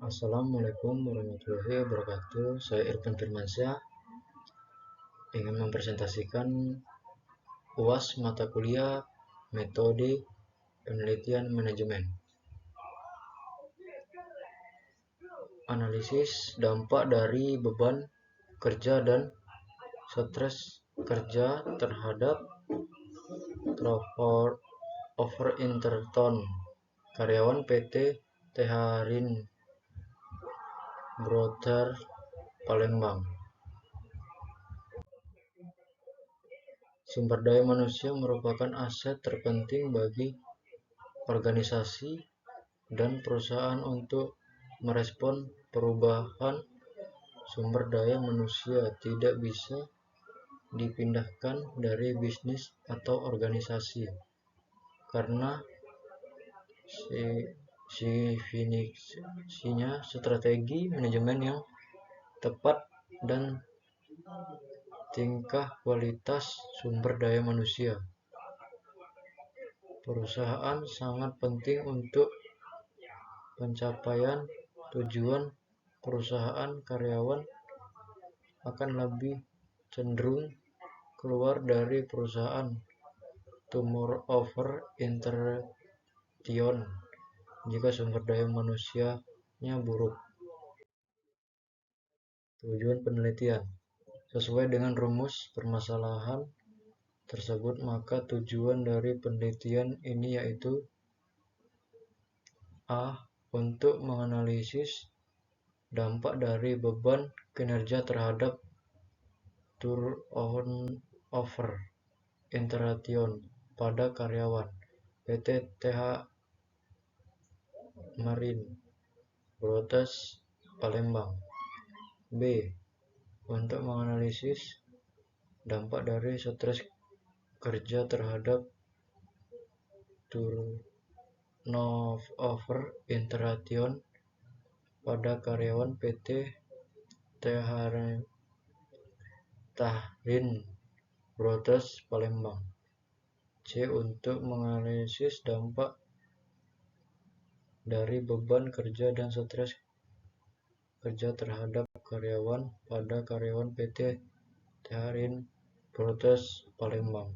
Assalamualaikum warahmatullahi wabarakatuh. Saya Irfan Firmansyah ingin mempresentasikan UAS mata kuliah Metode Penelitian Manajemen. Analisis dampak dari beban kerja dan stres kerja terhadap turnover Interton karyawan PT Teharin Brothers Palembang. Sumber daya manusia merupakan aset terpenting bagi organisasi dan perusahaan untuk merespon perubahan. Sumber daya manusia tidak bisa dipindahkan dari bisnis atau organisasi karena definisinya strategi manajemen yang tepat dan tingkah kualitas sumber daya manusia. Perusahaan sangat penting untuk pencapaian tujuan perusahaan. Karyawan akan lebih cenderung keluar dari perusahaan. Turnover Interton jika sumber daya manusianya buruk. Tujuan penelitian sesuai dengan rumus permasalahan tersebut, maka tujuan dari penelitian ini yaitu A. Untuk menganalisis dampak dari beban kinerja terhadap turnover Interton pada karyawan PT Teharin Brothers Palembang. B. Untuk menganalisis dampak dari stres kerja terhadap turnover Interton pada karyawan PT Teharin Brothers Palembang. C. Untuk menganalisis dampak dari beban kerja dan stres kerja terhadap karyawan pada karyawan PT Teharin Brothers Palembang.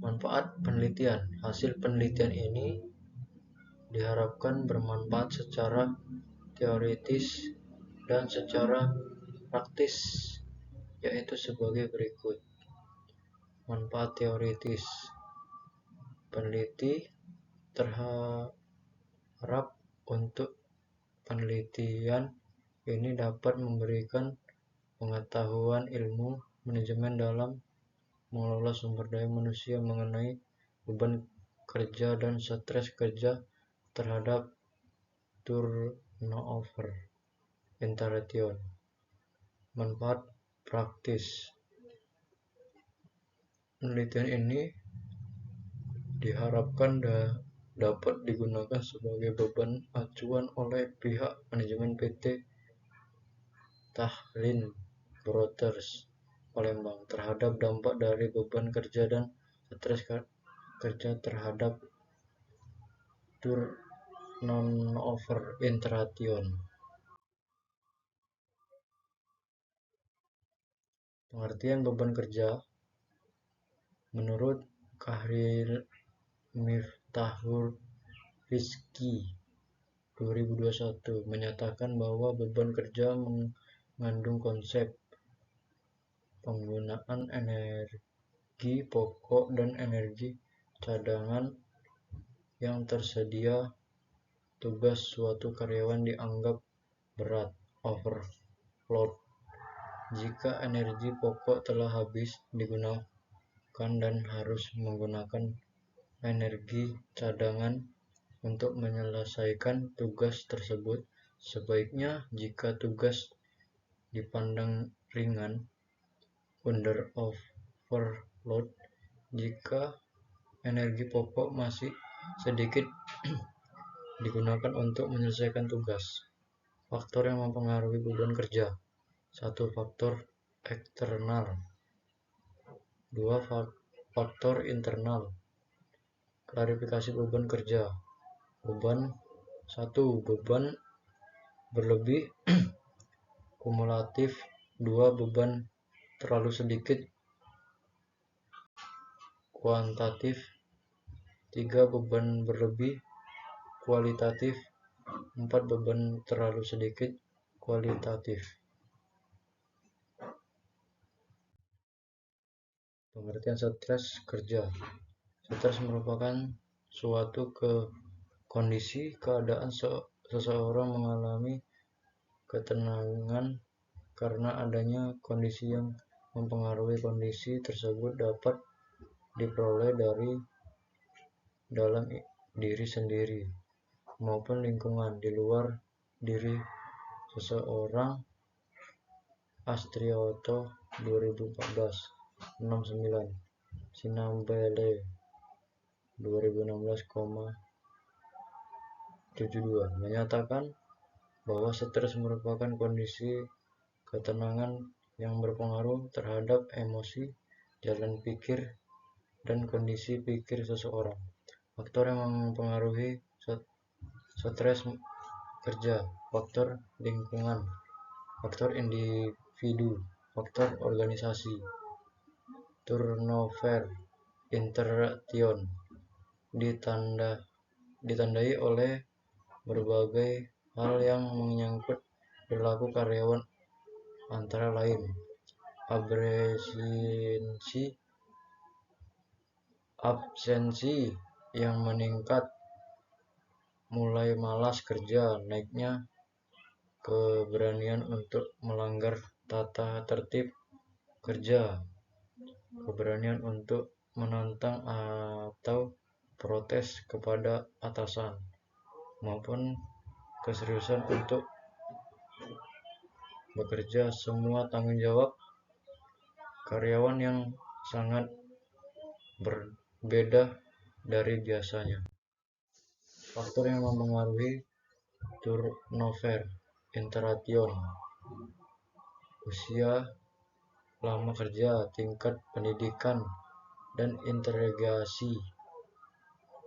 Manfaat penelitian. Hasil penelitian ini diharapkan bermanfaat secara teoritis dan secara praktis, yaitu sebagai berikut. Manfaat teoritis. Peneliti terharap untuk penelitian ini dapat memberikan pengetahuan ilmu manajemen dalam mengelola sumber daya manusia mengenai beban kerja dan stres kerja terhadap turnover Interton. Manfaat praktis. Penelitian ini diharapkan dapat digunakan sebagai beban acuan oleh pihak manajemen PT Teharin Brothers Palembang terhadap dampak dari beban kerja dan stres kerja terhadap turnover Interton. Pengertian beban kerja menurut Kahril Miftahul Rizki 2021 menyatakan bahwa beban kerja mengandung konsep penggunaan energi pokok dan energi cadangan yang tersedia. Tugas suatu karyawan dianggap berat, overload, jika energi pokok telah habis digunakan dan harus menggunakan energi cadangan untuk menyelesaikan tugas tersebut. Sebaliknya, jika tugas dipandang ringan, under overload, jika energi pokok masih sedikit digunakan untuk menyelesaikan tugas. Faktor yang mempengaruhi beban kerja. 1. Faktor eksternal. 2. Faktor internal. Klarifikasi beban kerja. Beban 1. Beban berlebih kumulatif. 2. Beban terlalu sedikit kuantitatif. 3. Beban berlebih kualitatif. 4. Beban terlalu sedikit kualitatif. Pengertian stres kerja. Stres merupakan suatu kondisi keadaan seseorang mengalami ketenangan karena adanya kondisi yang mempengaruhi. Kondisi tersebut dapat diperoleh dari dalam diri sendiri maupun lingkungan di luar diri seseorang. Astriotto 2014-69, Sinambele 2016,72 menyatakan bahwa stres merupakan kondisi ketenangan yang berpengaruh terhadap emosi, jalan pikir, dan kondisi pikir seseorang. Faktor yang mempengaruhi stres kerja: faktor lingkungan, faktor individu, faktor organisasi. Turnover interaction ditandai oleh berbagai hal yang menyangkut perilaku karyawan, antara lain absensi yang meningkat, mulai malas kerja, naiknya keberanian untuk melanggar tata tertib kerja, keberanian untuk menantang atau protes kepada atasan, maupun keseriusan untuk bekerja. Semua tanggung jawab karyawan yang sangat berbeda dari biasanya. Faktor yang mempengaruhi turnover interaction: usia, lama kerja, tingkat pendidikan, dan integrasi.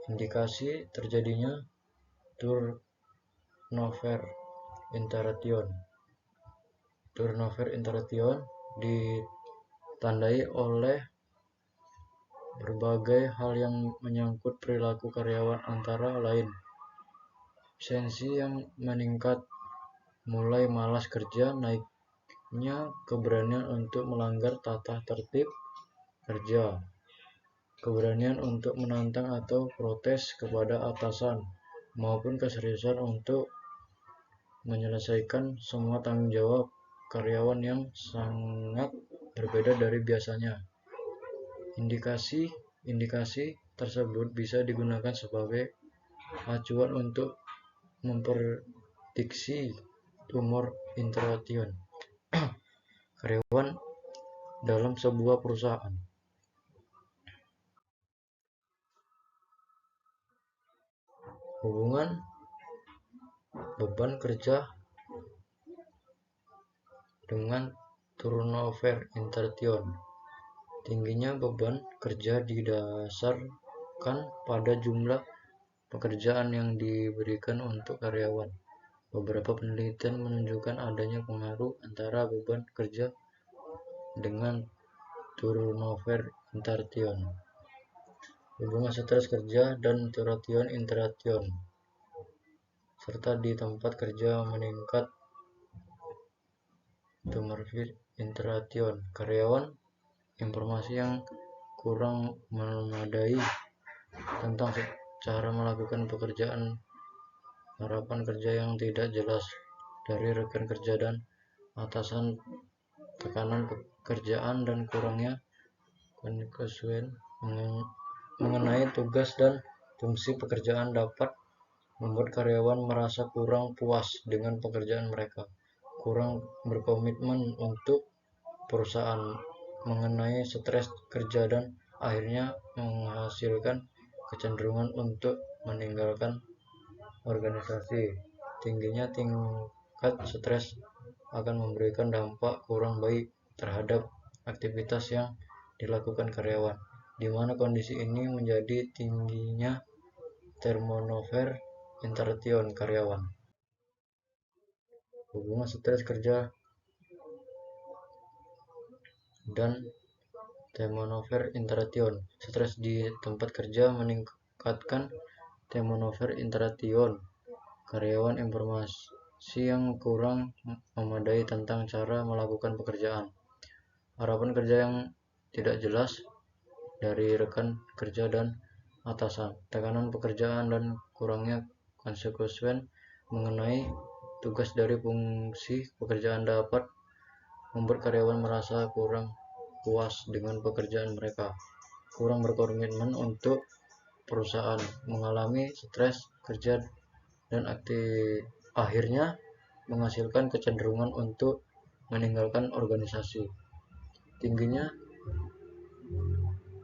Indikasi terjadinya turnover interaction ditandai oleh berbagai hal yang menyangkut perilaku karyawan, antara lain absensi yang meningkat, mulai malas kerja, naiknya keberanian untuk melanggar tata tertib kerja, keberanian untuk menantang atau protes kepada atasan, maupun keseriusan untuk menyelesaikan semua tanggung jawab karyawan yang sangat berbeda dari biasanya. Indikasi tersebut bisa digunakan sebagai acuan untuk memprediksi tumor interaction karyawan dalam sebuah perusahaan. Hubungan beban kerja dengan turnover interaction. Tingginya beban kerja didasarkan pada jumlah pekerjaan yang diberikan untuk karyawan. Beberapa penelitian menunjukkan adanya pengaruh antara beban kerja dengan turnover interaction. Hubungan stres kerja dan turnover interaction serta di tempat kerja meningkat turnover interaction karyawan. Informasi yang kurang memadai tentang cara melakukan pekerjaan, harapan kerja yang tidak jelas dari rekan kerja dan atasan, tekanan pekerjaan, dan kurangnya kesesuaian mengenai tugas dan fungsi pekerjaan dapat membuat karyawan merasa kurang puas dengan pekerjaan mereka, kurang berkomitmen untuk perusahaan, mengenai stres kerja, dan akhirnya menghasilkan kecenderungan untuk meninggalkan organisasi. Tingginya tingkat stres akan memberikan dampak kurang baik terhadap aktivitas yang dilakukan karyawan. di mana kondisi ini menjadi tingginya turnover interation karyawan. Hubungan stres kerja dan turnover interation. Stres di tempat kerja meningkatkan turnover interation. Karyawan informasi yang kurang memadai tentang cara melakukan pekerjaan. Harapan kerja yang tidak jelas dari rekan kerja dan atasan. Tekanan pekerjaan dan kurangnya konsekuen mengenai tugas dari fungsi pekerjaan dapat membuat karyawan merasa kurang puas dengan pekerjaan mereka, kurang berkomitmen untuk perusahaan, mengalami stres kerja dan akhirnya menghasilkan kecenderungan untuk meninggalkan organisasi. Tingginya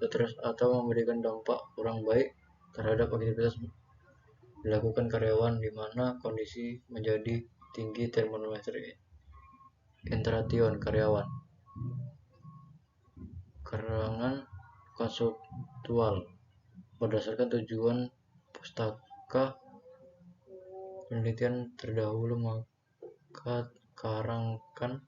stres atau memberikan dampak kurang baik terhadap aktivitas dilakukan karyawan, di mana kondisi menjadi tinggi turnover interation karyawan. Karangan konseptual berdasarkan tujuan pustaka penelitian terdahulu, maka karangkan